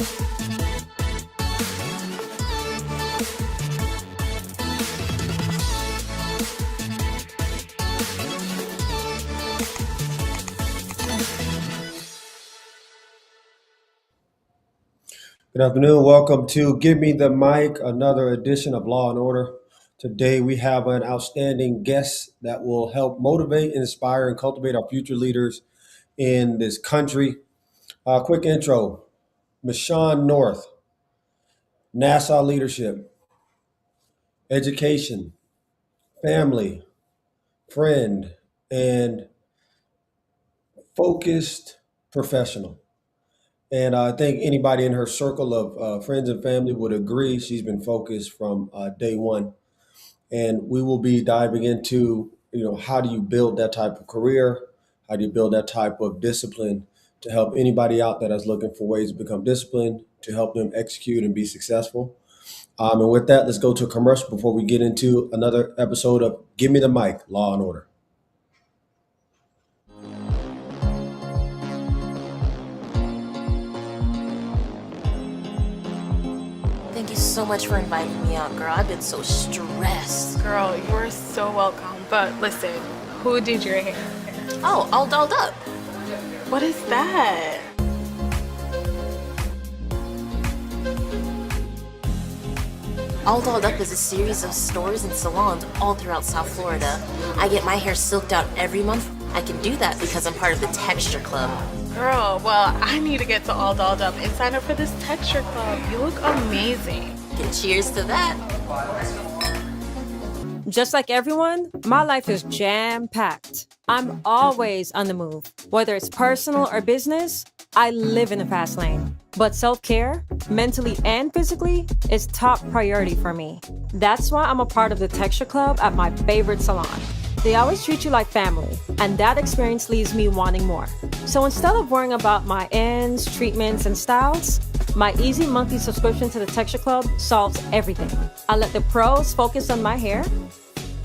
Good afternoon. Welcome to Give Me the Mic, another edition of Law and Order. Today we have an outstanding guest that will help motivate, inspire, and cultivate our future leaders in this country. Quick intro: Michun North, NASA leadership, education, family, friend, and focused professional. And I think anybody in her circle of friends and family would agree she's been focused from day one. And we will be diving into, how do you build that type of career? How do you build that type of discipline to help anybody out that is looking for ways to become disciplined, to help them execute and be successful? And with that, let's go to a commercial before we get into another episode of Give Me the Mic, Law and Order. Thank you so much for inviting me out, girl. I've been so stressed. Girl, you are so welcome. But listen, who did your hair? Oh, all dolled up. What is that? All Dolled Up is a series of stores and salons all throughout South Florida. I get my hair silked out every month. I can do that because I'm part of the Texture Club. Girl, well, I need to get to All Dolled Up and sign up for this texture club. You look amazing. And cheers to that. Just like everyone, my life is jam-packed. I'm always on the move. Whether it's personal or business, I live in the fast lane. But self-care, mentally and physically, is top priority for me. That's why I'm a part of the Texture Club at my favorite salon. They always treat you like family, and that experience leaves me wanting more. So instead of worrying about my ends, treatments, and styles, my easy monthly subscription to the Texture Club solves everything. I let the pros focus on my hair,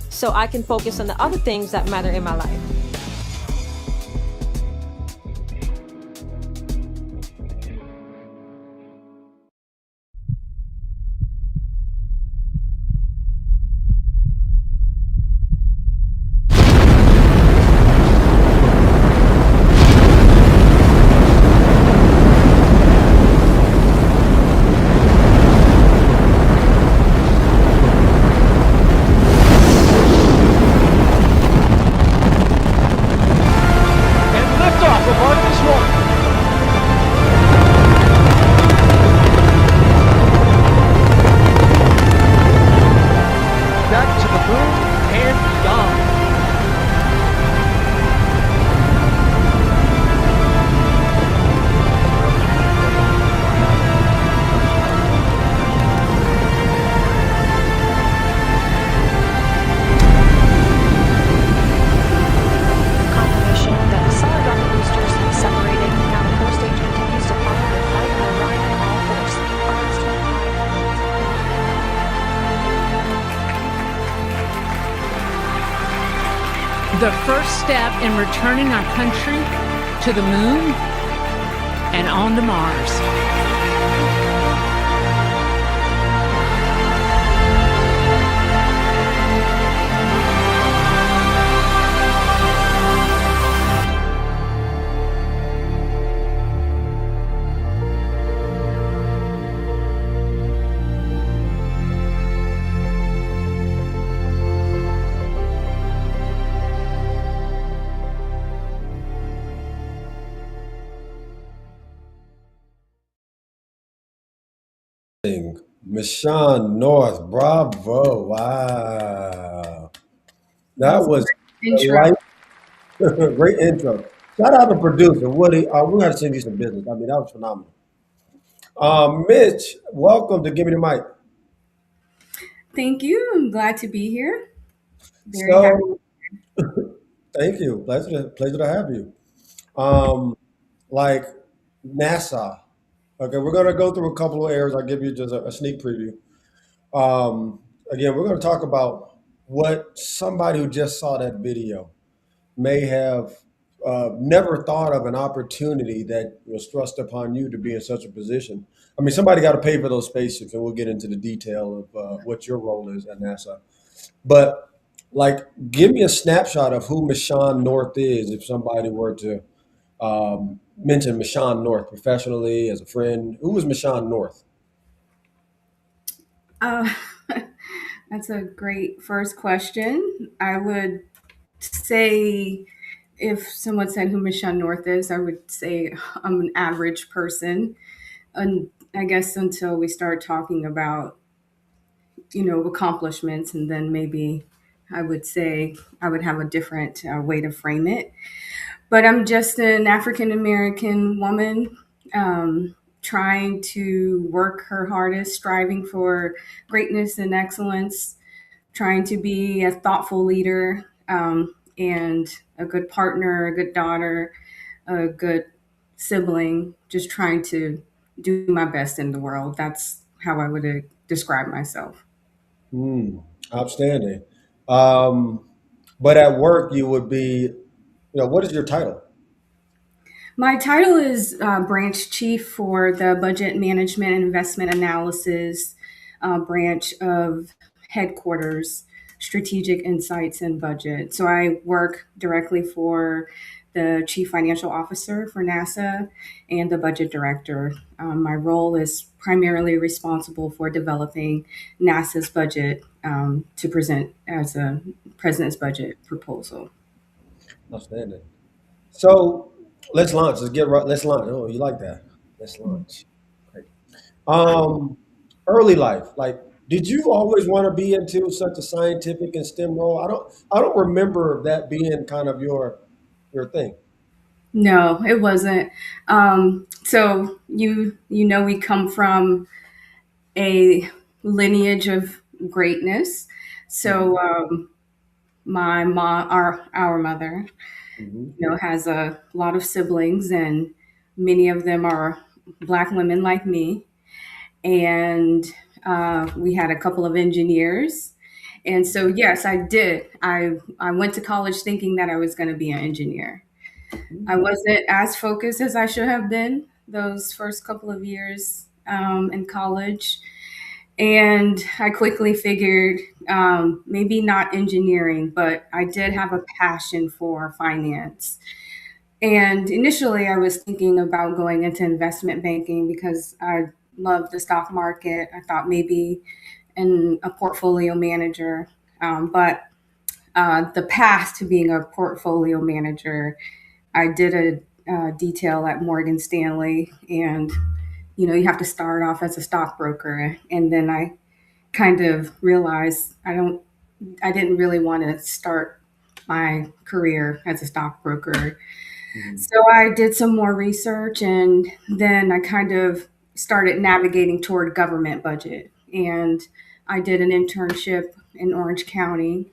so I can focus on the other things that matter in my life. The first step in returning our country to the moon and on to Mars. Michun North, bravo. Wow. That was Intro. great intro. Shout out to producer Woody. We got to send you some business. I mean, that was phenomenal. Mitch, welcome to Give Me the Mic. Thank you. I'm glad to be here. Very happy. So, thank you. Pleasure to have you. Um, like NASA. Okay, we're going to go through a couple of areas. I'll give you just a sneak preview. Again, we're going to talk about what somebody who just saw that video may have never thought of an opportunity that was thrust upon you to be in such a position? I mean, somebody got to pay for those spaceships, and we'll get into the detail of what your role is at NASA. But like, give me a snapshot of who Michun North is, if somebody were to mention Michun North professionally as a friend. Who was Michun North? Uh, that's a great first question. I would say if someone said who Michelle North is, I would say I'm an average person. And I guess until we start talking about, accomplishments, and then maybe I would say I would have a different way to frame it. But I'm just an African American woman trying to work her hardest, striving for greatness and excellence, trying to be a thoughtful leader and a good partner, a good daughter, a good sibling, just trying to do my best in the world. That's how I would describe myself. Hmm, outstanding. Um, but at work, you would be, what is your title? My title is branch chief for the budget management and investment analysis branch of headquarters, strategic insights and budget. So I work directly for the chief financial officer for NASA and the budget director. My role is primarily responsible for developing NASA's budget to present as a president's budget proposal. Outstanding. So let's launch. Let's get right. Let's launch. Oh, you like that? Let's launch. Great. Um, early life. Like, did you always want to be into such a scientific and STEM role? I don't remember that being kind of your thing. No, it wasn't. So we come from a lineage of greatness. Hmm. So my mom, our mother, Hmm. has a lot of siblings, and many of them are Black women like me. And we had a couple of engineers. And so yes, I did. I went to college thinking that I was going to be an engineer. I wasn't as focused as I should have been those first couple of years in college. And I quickly figured maybe not engineering, but I did have a passion for finance. And initially, I was thinking about going into investment banking because I love the stock market. I thought maybe in a portfolio manager. But the path to being a portfolio manager, I did a detail at Morgan Stanley, and you have to start off as a stockbroker, and then I kind of realized I didn't really want to start my career as a stockbroker. Hmm. So I did some more research, and then I kind of started navigating toward government budget, and I did an internship in Orange County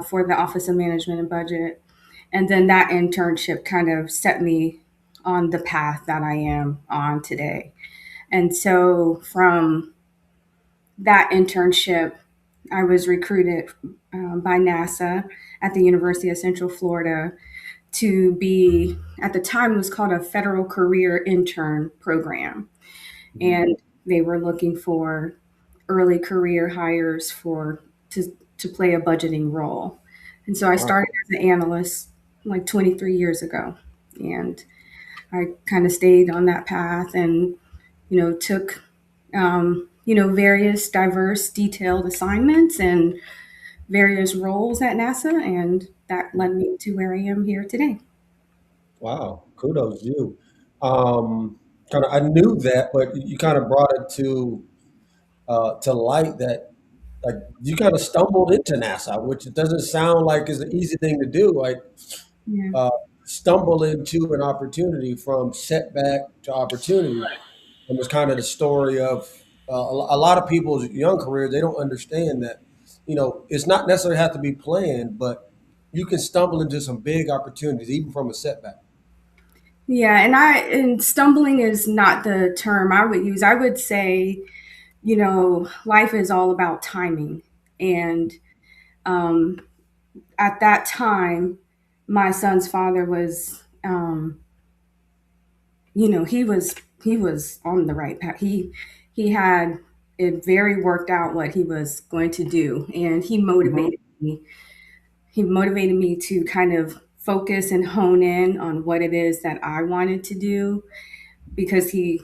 for the Office of Management and Budget. And then that internship kind of set me on the path that I am on today. And so from that internship, I was recruited by NASA at the University of Central Florida to be, at the time, it was called a federal career intern program. Hmm. And they were looking for early career hires to play a budgeting role. And so I Wow. started as an analyst like 23 years ago. And I kind of stayed on that path and, took, various diverse, detailed assignments and various roles at NASA. And that led me to where I am here today. Wow. Kudos to you. Kind of, I knew that, but you kind of brought it to light that like you kind of stumbled into NASA, which it doesn't sound like is an easy thing to do. Like Yeah. uh, stumble into an opportunity from setback to opportunity, and was kind of the story of a lot of people's young careers. They don't understand that it's not necessarily have to be planned, but you can stumble into some big opportunities even from a setback. Yeah, and stumbling is not the term I would use. I would say, life is all about timing. And um, at that time, my son's father was, you know, he was on the right path. He had it very worked out what he was going to do, and Hmm. me. He motivated me to kind of focus and hone in on what it is that I wanted to do, because he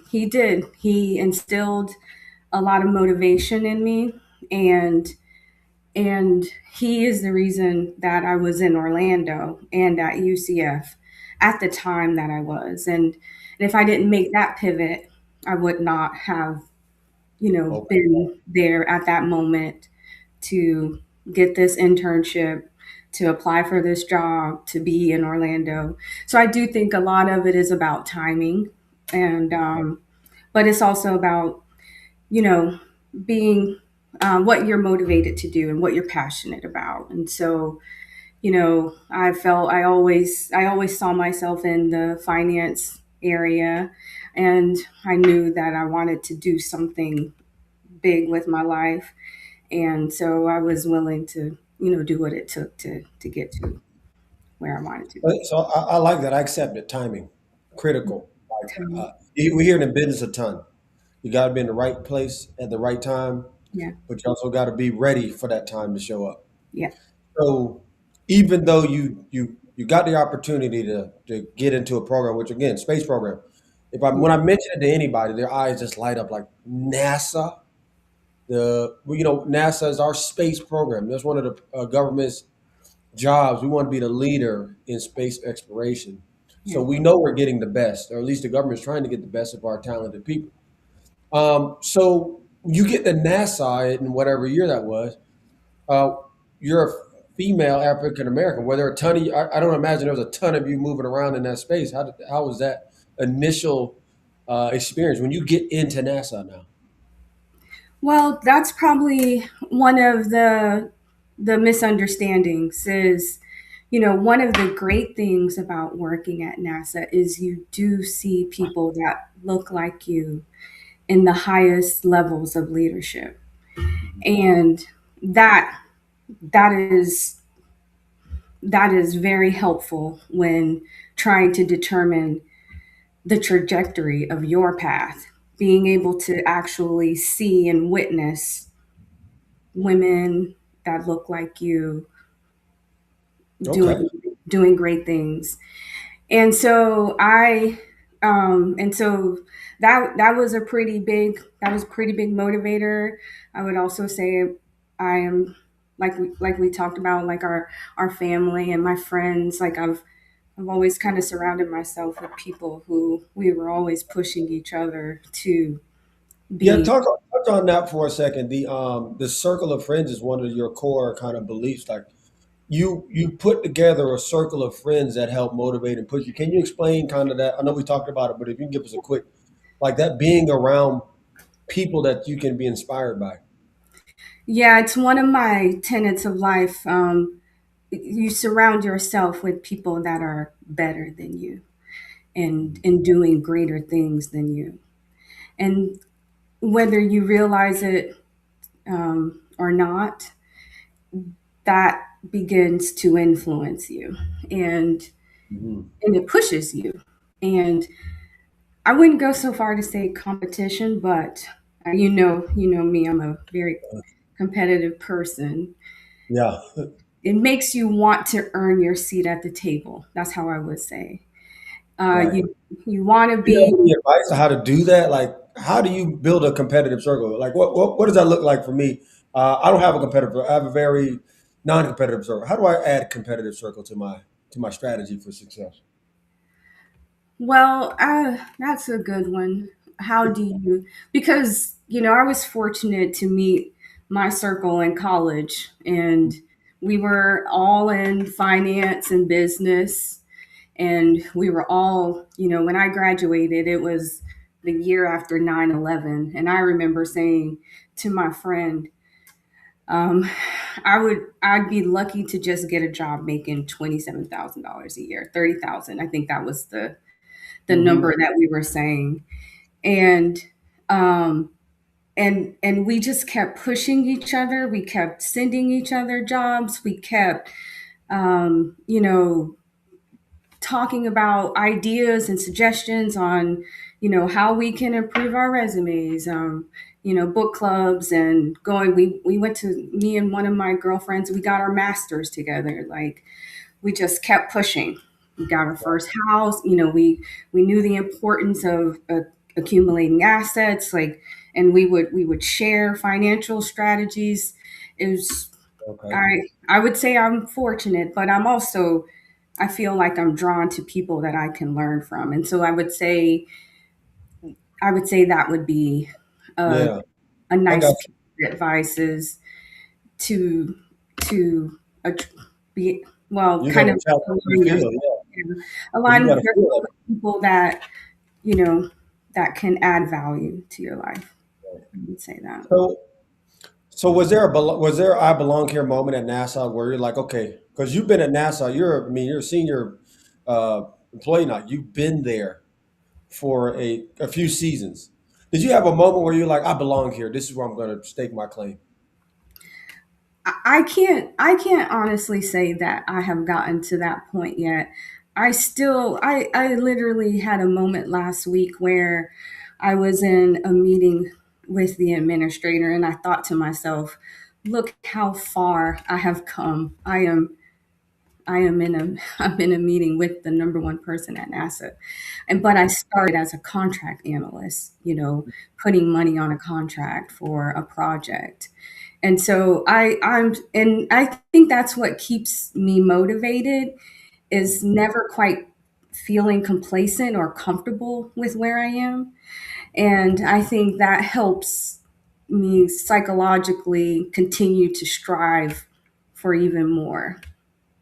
instilled a lot of motivation in me, and and he is the reason that I was in Orlando and at UCF at the time that I was. And if I didn't make that pivot, I would not have, Okay. been there at that moment to get this internship, to apply for this job, to be in Orlando. So I do think a lot of it is about timing, and but it's also about, you know, being what you're motivated to do and what you're passionate about. And so, I always saw myself in the finance area, and I knew that I wanted to do something big with my life. And so I was willing to, do what it took to get to where I wanted to be. So I like that. I accept it. Timing, critical. Like So, we hear it in business a ton. You got to be in the right place at the right time, yeah, but you also got to be ready for that time to show up. yeah, So even though you got the opportunity to get into a program, which again, space program, if I yeah, when I mention it to anybody, their eyes just light up like NASA. NASA is our space program. That's one of the government's jobs. We want to be the leader in space exploration. So yeah. we know we're getting the best, or at least the government is trying to get the best of our talented people. So you get to NASA in whatever year that was. Uh, you're a female African American. Were there a ton of you? I don't imagine there was a ton of you moving around in that space. How was that initial experience when you get into NASA now? Well, that's probably one of the misunderstandings is, one of the great things about working at NASA is you do see people that look like you in the highest levels of leadership. And that that is that is very helpful when trying to determine the trajectory of your path. Being able to actually see and witness women that look like you Okay. doing doing great things. And so that was a pretty big motivator. I would also say I am, like we talked about, like our family and my friends. Like I've always kind of surrounded myself with people who we were always pushing each other to Yeah, be. touch on that for a second. The circle of friends is one of your core kind of beliefs. Like you put together a circle of friends that help motivate and push you. Can you explain kind of that? I know we talked about it, but if you can give us a quick, like that being around people that you can be inspired by. Yeah, it's one of my tenets of life. You surround yourself with people that are better than you and doing greater things than you. And whether you realize it or not, that begins to influence you, and Mhm. and it pushes you. And I wouldn't go so far to say competition, but you know me, I'm a very competitive person. Yeah. It makes you want to earn your seat at the table. That's how I would say. Right. You want to Do you be. have any advice on how to do that? Like, how do you build a competitive circle? Like, what does that look like for me? I don't have a competitive. I have a very non-competitive circle. How do I add competitive circle to my strategy for success? Well, that's a good one. How do you? Because I was fortunate to meet my circle in college, and we were all in finance and business, and we were all, when I graduated, it was the year after 9/11, and I remember saying to my friend, um, I'd be lucky to just get a job making $27,000 a year, 30,000. I think that was the Hmm. number that we were saying. And um and we just kept pushing each other. We kept sending each other jobs. We kept, um, you know, talking about ideas and suggestions on, how we can improve our resumes, book clubs and going, we went to, me and one of my girlfriends, we got our masters together. Like, we just kept pushing. We got our first house. We knew the importance of accumulating assets, like, and we would share financial strategies. It was, Okay. I would say I'm fortunate, but I feel like I'm drawn to people that I can learn from, and so I would say that would be a, Yeah, a I nice got piece of advice is to to att- be, well, you. You're kind gonna of challenge you align feel, yourself, yeah, because you align got to feel yourself it. with people that you know that can add value to your life. I would say that. So, so was there a I belong here moment at NASA where you're like, okay, because you've been at NASA, I mean, you're a senior uh, employee now. You've been there for a few seasons. Did you have a moment where you're like, I belong here. This is where I'm going to stake my claim? I can't honestly say that I have gotten to that point yet. I literally had a moment last week where I was in a meeting with the administrator and I thought to myself, look how far I have come. I am in a I'm in a meeting with the number one person at NASA. But I started as a contract analyst, putting money on a contract for a project. And so I think that's what keeps me motivated, is never quite feeling complacent or comfortable with where I am. And I think that helps me psychologically continue to strive for even more.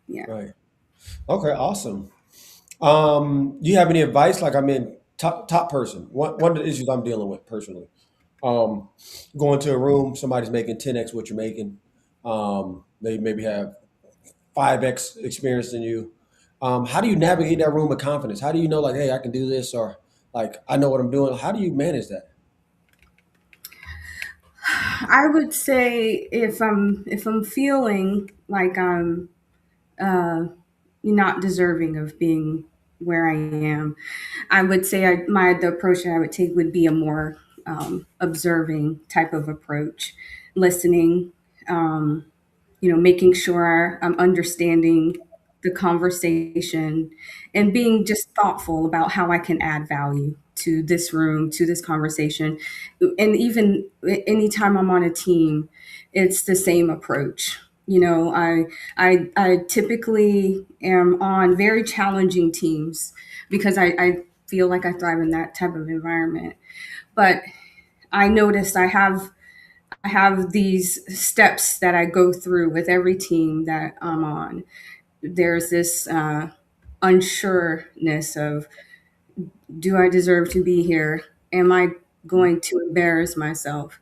Yeah. Right. Okay. Awesome. Do you have any advice? Like, I mean, top person. One of the issues I'm dealing with personally. Um, Going to a room, somebody's making 10x what you're making. They maybe have 5x experience than you. How do you navigate that room with confidence? How do you know, like, hey, I can do this, or like, I know what I'm doing? How do you manage that? I would say if I'm feeling like I'm not deserving of being where I am, I would say the approach that I would take would be a more observing type of approach, listening, um, making sure I'm understanding the conversation and being just thoughtful about how I can add value to this room, to this conversation. And even anytime I'm on a team, it's the same approach. I typically am on very challenging teams because I feel like I thrive in that type of environment. But I noticed I have these steps that I go through with every team that I'm on. There's this unsureness of, do I deserve to be here? Am I going to embarrass myself?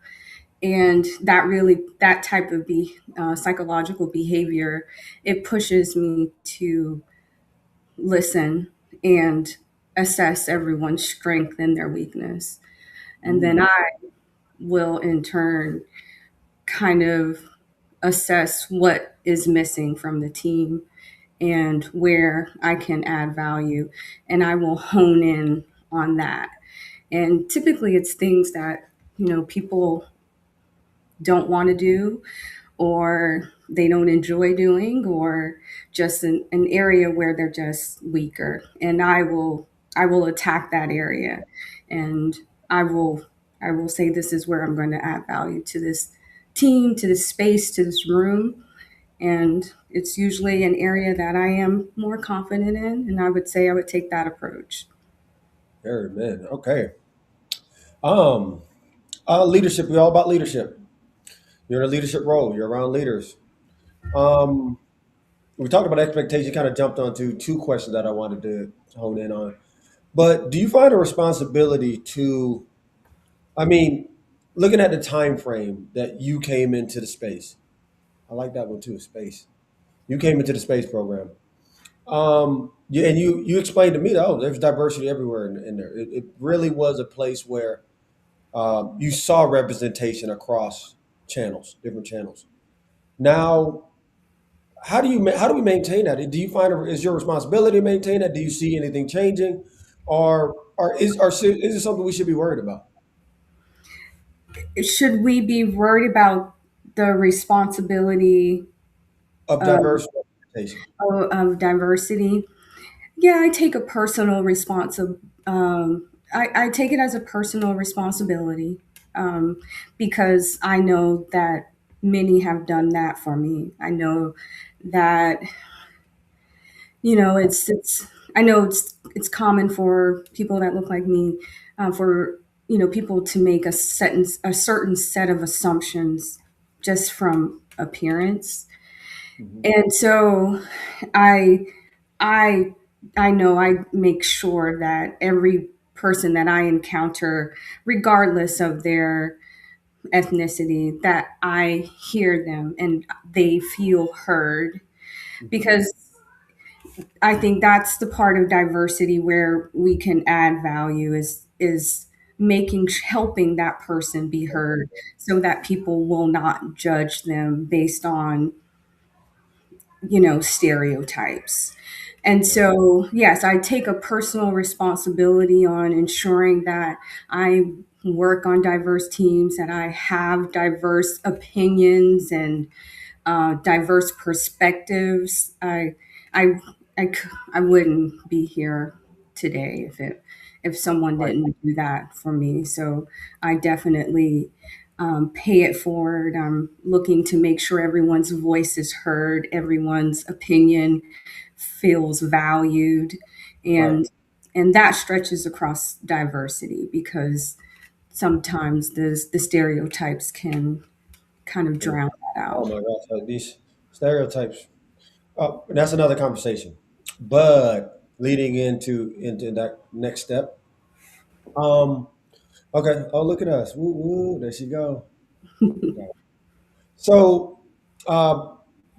And that type of psychological behavior, it pushes me to listen and assess everyone's strength and their weakness. And then Mm, I will in turn kind of assess what is missing from the team and where I can add value. And I will hone in on that. And typically it's things that, people don't want to do, or they don't enjoy doing, or just an area where they're just weaker. And I will attack that area, and I will I will say, this is where I'm going to add value to this team, to this space, to this room. And it's usually an area that I am more confident in, and I would say I would take that approach. very man. Okay. Um, Leadership. We're all about leadership. You're in a leadership role. You're around leaders. Um, we talked about expectation. Kind of jumped onto two questions that I wanted to hone in on. But do you find a responsibility to? I mean, looking at the time frame that you came into the space, I like that one too. Space. You came into the space program. And you explained to me that, oh, there's diversity everywhere in there. It really was a place where you saw representation across channels, different channels. Now, how do we maintain that? Do you find is your responsibility to maintain that? Do you see anything changing, is it something we should be worried about Should we be worried about the responsibility of of, diverse representation? of diversity? Yeah, I take a personal responsi- I take it as a personal responsibility, because I know that many have done that for me. I know that, it's I know it's common for people that look like me, for people to make a certain set of assumptions just from appearance. Mhm. And so I I I know I make sure that every person that I encounter, regardless of their ethnicity, that I hear them and they feel heard, Mhm. because I think that's the part of diversity where we can add value, is helping that person be heard, so that people will not judge them based on, stereotypes. And Okay. so, yes, I take a personal responsibility on ensuring that I work on diverse teams, that I have diverse opinions and diverse perspectives. I, I wouldn't be here today if someone Right. didn't do that for me. So I definitely pay it forward. I'm looking to make sure everyone's voice is heard, everyone's opinion feels valued, Right. and that stretches across diversity, because sometimes the stereotypes can kind of And- drown that oh out. my gosh, like these stereotypes. That's another conversation. But leading into that next step. Um. Okay. Oh, look at us. Woo, woo, there she go. Okay. So, uh,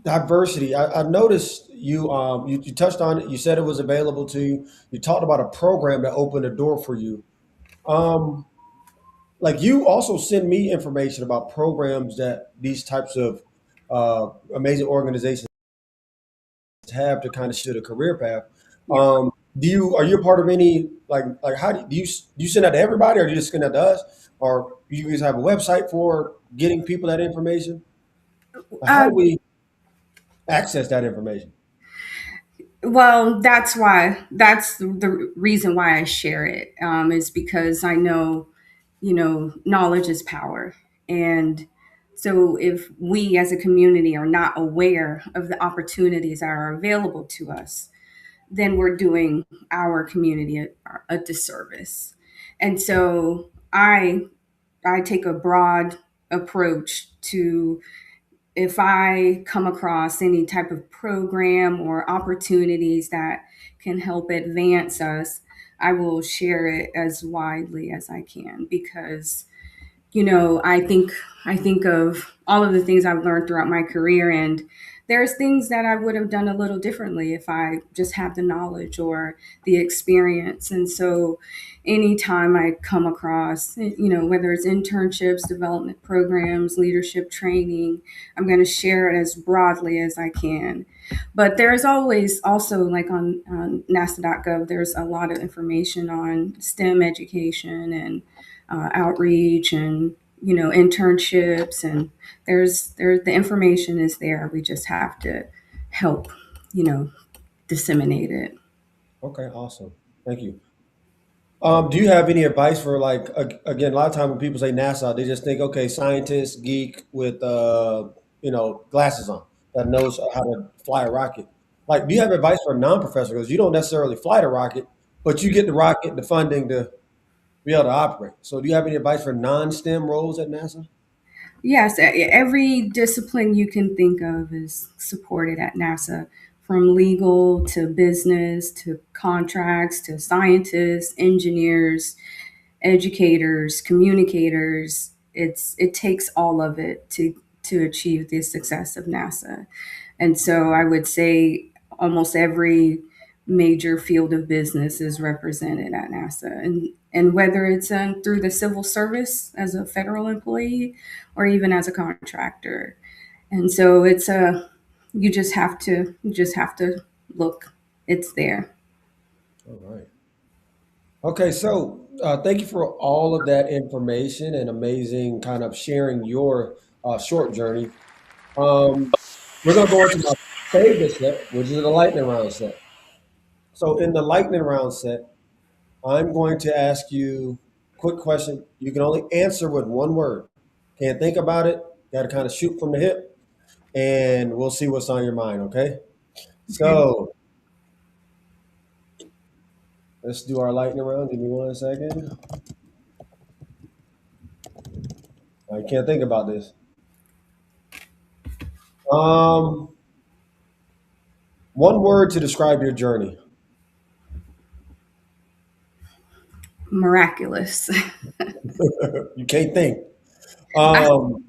diversity. I noticed you touched on it. You said it was available to you. You talked about a program that opened a door for you. Um, like you also send me information about programs that these types of amazing organizations have to kind of shoot a career path. Yeah. Do you are you a part of any like how do you send that to everybody or do you just send that to us or you guys have a website for getting people that information? How do Um, we access that information? well, that's the reason why I share it, is because I know, knowledge is power. And so if we as a community are not aware of the opportunities that are available to us, then we're doing our community a disservice. And so I take a broad approach to, if I come across any type of program or opportunities that can help advance us, I will share it as widely as I can, because I think of all of the things I've learned throughout my career, and there's things that I would have done a little differently if I just had the knowledge or the experience. And so anytime I come across, whether it's internships, development programs, leadership training, I'm going to share it as broadly as I can. But there's always also, like on nasa.gov, there's a lot of information on STEM education and outreach and internships, and the information is there. We just have to help you know disseminate it. Okay, awesome. Thank you. Do you have any advice for like again? A lot of time when people say NASA, they just think okay, scientist, geek with glasses on that knows how to fly a rocket. Like, do you have advice for a non-professor because you don't necessarily fly the rocket, but you get the rocket, the funding to be able to operate. So, do you have any advice for non-STEM roles at NASA? Yes, every discipline you can think of is supported at NASA, from legal to business to contracts to scientists, engineers, educators, communicators. It takes all of it to achieve the success of NASA. And so I would say almost every major field of business is represented at NASA. And whether it's through the civil service as a federal employee or even as a contractor. And so you just have to look. It's there. All right. Okay, so thank you for all of that information and amazing kind of sharing your short journey. Um, we're going to go into my favorite set, which is the lightning round set. So, in the lightning round set, I'm going to ask you a quick question. You can only answer with one word. Can't think about it. Got to kind of shoot from the hip, and we'll see what's on your mind. Okay. Okay. So let's do our lightning round. Give me 1 second. I can't think about this. Um, One word to describe your journey. Miraculous. You can't think. I, Um,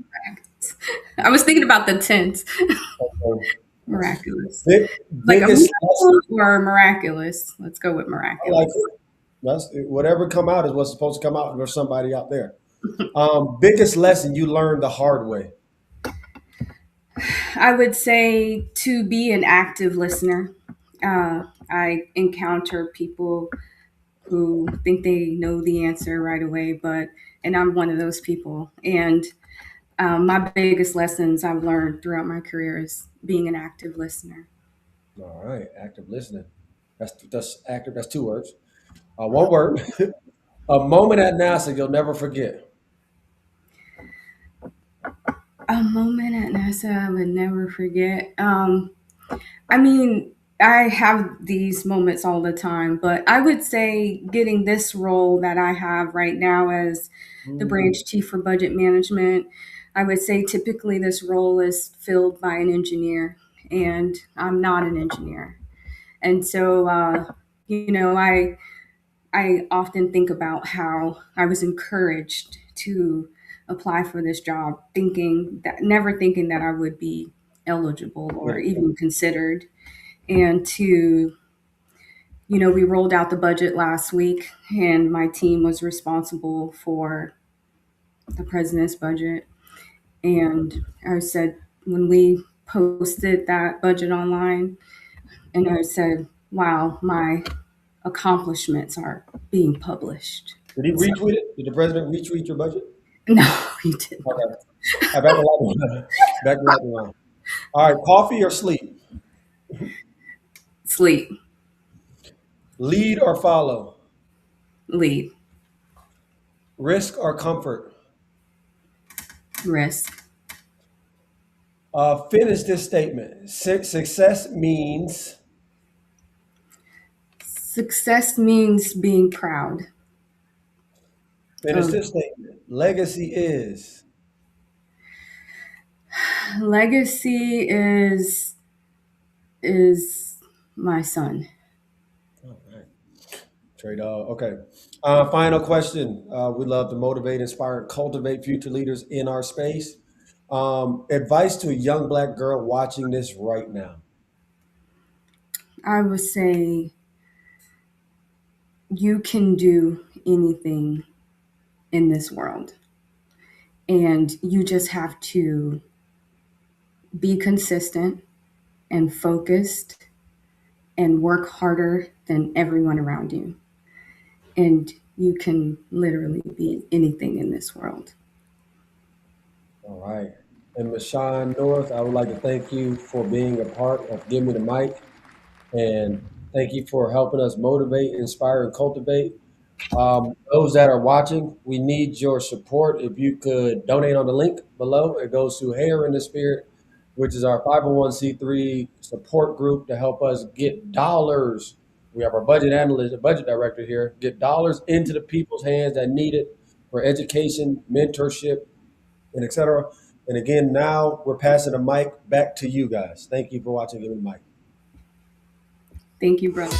I was thinking about the tense. okay. Miraculous. Big, Like a biggest lesson. miracle or miraculous? Let's go with I like miraculous. it. That's whatever come out is what's supposed to come out. There's somebody out there. Biggest lesson you learned the hard way. I would say to be an active listener. I encounter people who think they know the answer right away, and I'm one of those people. And my biggest lessons I've learned throughout my career is being an active listener. All right, active listening. That's active. That's 2 words. One word. A moment at NASA you'll never forget. A moment at NASA I would never forget. I mean, I have these moments all the time, but I would say getting this role that I have right now as the Mm, branch chief for budget management, I would say typically this role is filled by an engineer, and I'm not an engineer. And so, I often think about how I was encouraged to apply for this job, never thinking that I would be eligible yeah, or even considered. And we rolled out the budget last week, and my team was responsible for the president's budget. And I said, when we posted that budget online, and I said, wow, my accomplishments are being published. did he So, retweet it? Did the president retweet your budget? no, he did not. Okay. I back to lightning. Back to lightning round. All right, coffee or sleep? Sleep, Lead or follow? lead, Risk or comfort? risk. Finish this statement. Success means. Success means being proud Finish of. this statement. Legacy is. Legacy is my son. All right. Trade dog. Okay. Final question. We love to motivate, inspire, and cultivate future leaders in our space. Advice to a young black girl watching this right now. I would say you can do anything in this world, and you just have to be consistent and focused and work harder than everyone around you. And you can literally be anything in this world. All right. And Michun North, I would like to thank you for being a part of Give Me the Mic. And thank you for helping us motivate, inspire, and cultivate. Those that are watching, we need your support. If you could donate on the link below, it goes to Hair in the Spirit, which is our 501c3 support group to help us get dollars. We have our budget analyst, a budget director here, get dollars into the people's hands that need it for education, mentorship, and etc. And again, now we're passing the mic back to you guys. Thank you for watching. Give me the mic. Thank you, brother.